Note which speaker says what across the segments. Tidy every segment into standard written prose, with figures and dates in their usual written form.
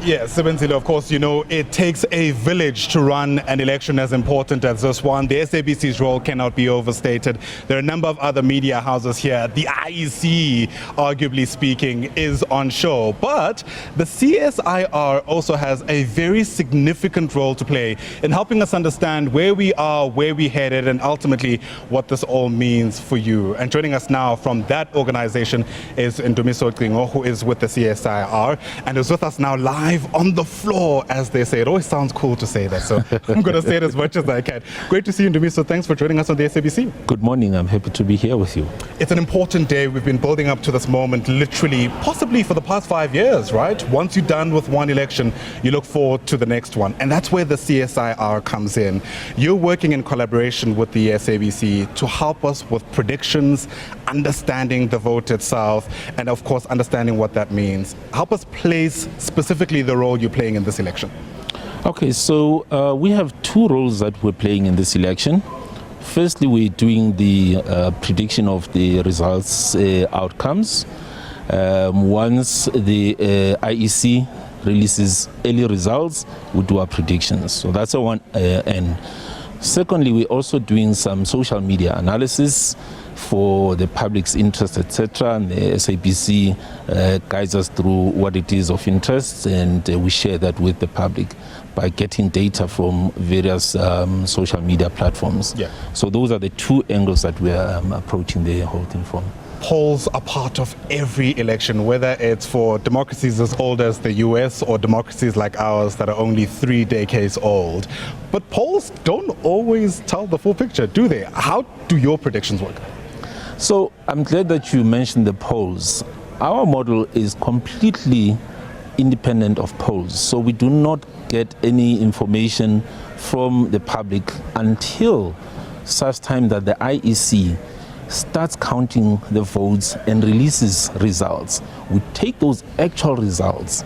Speaker 1: Yes, Sebenzile, of course, you know, it takes a village to run an election as important as this one. The SABC's role cannot be overstated. There are a number of other media houses here. The IEC, arguably speaking, is on show. But the CSIR also has a very significant role to play in helping us understand where we are, where we're headed, and ultimately what this all means for you. And joining us now from that organization is Ndumiso, who is with the CSIR and is with us now live on the floor, as they say. It always sounds cool to say that, so I'm going to say it as much as I can. Great to see you, Ndumiso. Thanks for joining us on the SABC.
Speaker 2: Good morning. I'm happy to be here with you.
Speaker 1: It's an important day. We've been building up to this moment literally, possibly for the past 5 years, right? Once you're done with one election, you look forward to the next one. And that's where the CSIR comes in. You're working in collaboration with the SABC to help us with predictions, understanding the vote itself, and of course, understanding what that means. Help us place specifically the role you're playing in this election.
Speaker 2: Okay, so we have two roles that we're playing in this election. Firstly, we're doing the prediction of the results outcomes. Once the IEC releases early results, we do our predictions. So that's a one end. Secondly, we're also doing some social media analysis for the public's interest, etc. And the SABC guides us through what it is of interest, and we share that with the public by getting data from various social media platforms.
Speaker 1: Yeah.
Speaker 2: So those are the two angles that we are approaching the whole thing from.
Speaker 1: Polls are part of every election, whether it's for democracies as old as the US or democracies like ours that are only 3 decades old. But polls don't always tell the full picture, do they? How do your predictions work?
Speaker 2: So I'm glad that you mentioned the polls. Our model is completely independent of polls. So we do not get any information from the public until such time that the IEC starts counting the votes and releases results. We take those actual results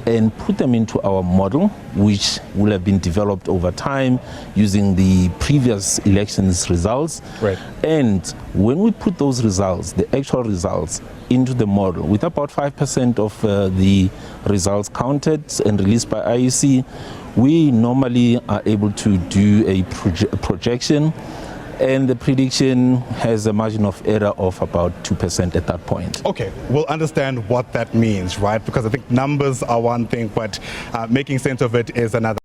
Speaker 2: and put them into our model, which will have been developed over time using the previous elections results.
Speaker 1: Right.
Speaker 2: And when we put those results, the actual results, into the model, with about 5% of the results counted and released by IEC, we normally are able to do a projection, and the prediction has a margin of error of about 2% at that point.
Speaker 1: Okay, we'll understand what that means, right? Because I think numbers are one thing, but making sense of it is another.